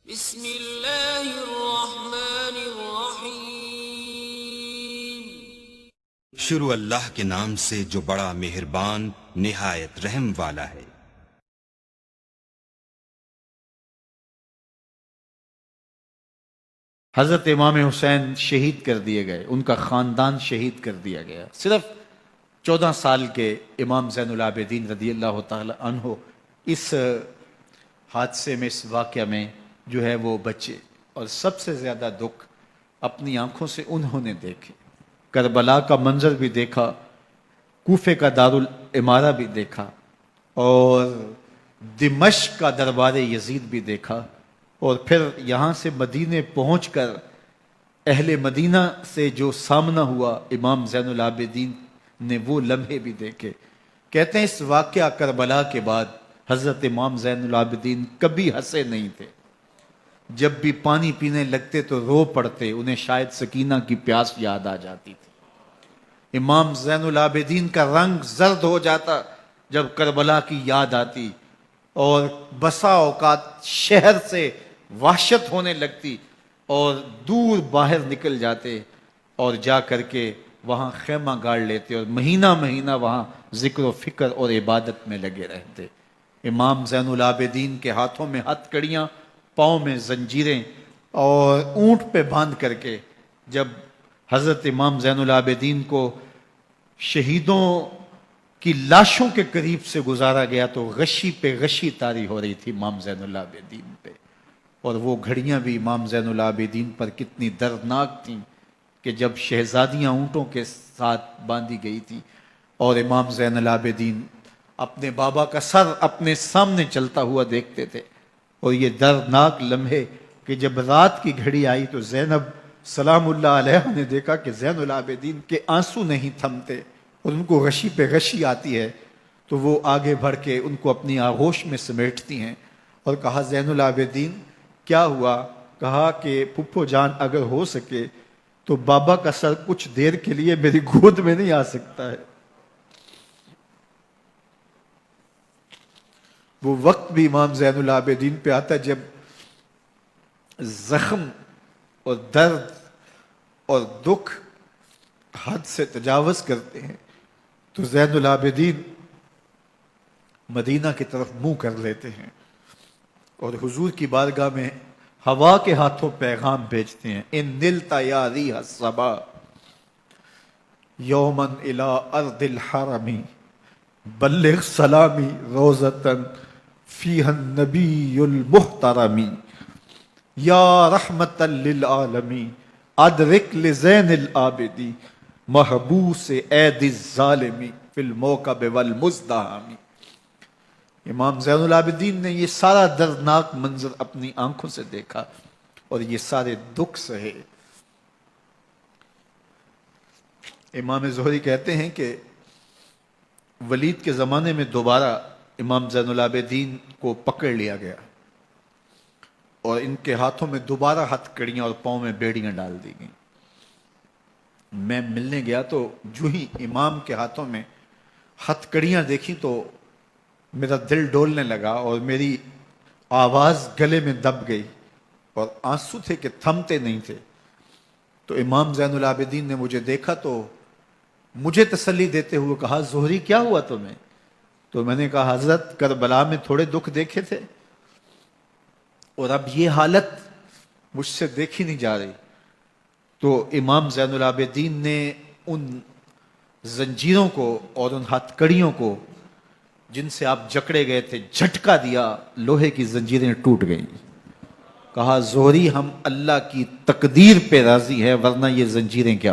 بسم اللہ الرحمن الرحیم۔ شروع اللہ کے نام سے جو بڑا مہربان نہایت رحم والا ہے۔ حضرت امام حسین شہید کر دیے گئے، ان کا خاندان شہید کر دیا گیا۔ صرف 14 سال کے امام زین العابدین رضی اللہ تعالی عنہ اس حادثے میں، اس واقعہ میں جو ہے وہ بچے، اور سب سے زیادہ دکھ اپنی آنکھوں سے انہوں نے دیکھے۔ کربلا کا منظر بھی دیکھا، کوفے کا دارالعمارہ بھی دیکھا، اور دمشق کا دربار یزید بھی دیکھا، اور پھر یہاں سے مدینے پہنچ کر اہل مدینہ سے جو سامنا ہوا امام زین العابدین نے، وہ لمحے بھی دیکھے۔ کہتے ہیں اس واقعہ کربلا کے بعد حضرت امام زین العابدین کبھی ہنسے نہیں تھے۔ جب بھی پانی پینے لگتے تو رو پڑتے، انہیں شاید سکینہ کی پیاس یاد آ جاتی تھی۔ امام زین العابدین کا رنگ زرد ہو جاتا جب کربلا کی یاد آتی، اور بسا اوقات شہر سے وحشت ہونے لگتی اور دور باہر نکل جاتے اور جا کر کے وہاں خیمہ گاڑ لیتے، اور مہینہ مہینہ وہاں ذکر و فکر اور عبادت میں لگے رہتے۔ امام زین العابدین کے ہاتھوں میں ہتھ کڑیاں، پاؤں میں زنجیریں، اور اونٹ پہ باندھ کر کے جب حضرت امام زین العابدین کو شہیدوں کی لاشوں کے قریب سے گزارا گیا تو غشی پہ غشی طاری ہو رہی تھی امام زین العابدین پہ، اور وہ گھڑیاں بھی امام زین العابدین پر کتنی دردناک تھیں کہ جب شہزادیاں اونٹوں کے ساتھ باندھی گئی تھی اور امام زین العابدین اپنے بابا کا سر اپنے سامنے چلتا ہوا دیکھتے تھے، اور یہ دردناک لمحے کہ جب رات کی گھڑی آئی تو زینب سلام اللہ علیہ نے دیکھا کہ زین العابدین کے آنسو نہیں تھمتے اور ان کو غشی پہ غشی آتی ہے، تو وہ آگے بڑھ کے ان کو اپنی آغوش میں سمیٹتی ہیں اور کہا زین العابدین کیا ہوا؟ کہا کہ پھپھو جان اگر ہو سکے تو بابا کا سر کچھ دیر کے لیے میری گود میں نہیں آ سکتا ہے۔ وہ وقت بھی امام زین العابدین پہ آتا جب زخم اور درد اور دکھ حد سے تجاوز کرتے ہیں تو زین العابدین مدینہ کی طرف منہ کر لیتے ہیں اور حضور کی بارگاہ میں ہوا کے ہاتھوں پیغام بھیجتے ہیں، ان نلت یا ریح الصبا یوما الی ارض الحرم بلغ سلامی روزتن فیہا النبی المحترم یا رحمتا للعالمین ادرک لزین العابدی محبوس عید الظالمی فی الموکب والمزدحم۔ امام زین العابدین نے یہ سارا دردناک منظر اپنی آنکھوں سے دیکھا اور یہ سارے دکھ سہے۔ امام زہری کہتے ہیں کہ ولید کے زمانے میں دوبارہ امام زین العابدین کو پکڑ لیا گیا اور ان کے ہاتھوں میں دوبارہ ہتھ کڑیاں اور پاؤں میں بیڑیاں ڈال دی گئیں۔ میں ملنے گیا تو جو ہی امام کے ہاتھوں میں ہتھ کڑیاں دیکھی تو میرا دل ڈولنے لگا اور میری آواز گلے میں دب گئی اور آنسو تھے کہ تھمتے نہیں تھے۔ تو امام زین العابدین نے مجھے دیکھا تو مجھے تسلی دیتے ہوئے کہا زہری کیا ہوا تمہیں؟ تو میں نے کہا حضرت کربلا میں تھوڑے دکھ دیکھے تھے اور اب یہ حالت مجھ سے دیکھی نہیں جا رہی۔ تو امام زین العابدین نے ان زنجیروں کو اور ان ہتھ کڑیوں کو جن سے آپ جکڑے گئے تھے جھٹکا دیا، لوہے کی زنجیریں ٹوٹ گئیں۔ کہا زہری ہم اللہ کی تقدیر پہ راضی ہے ورنہ یہ زنجیریں کیا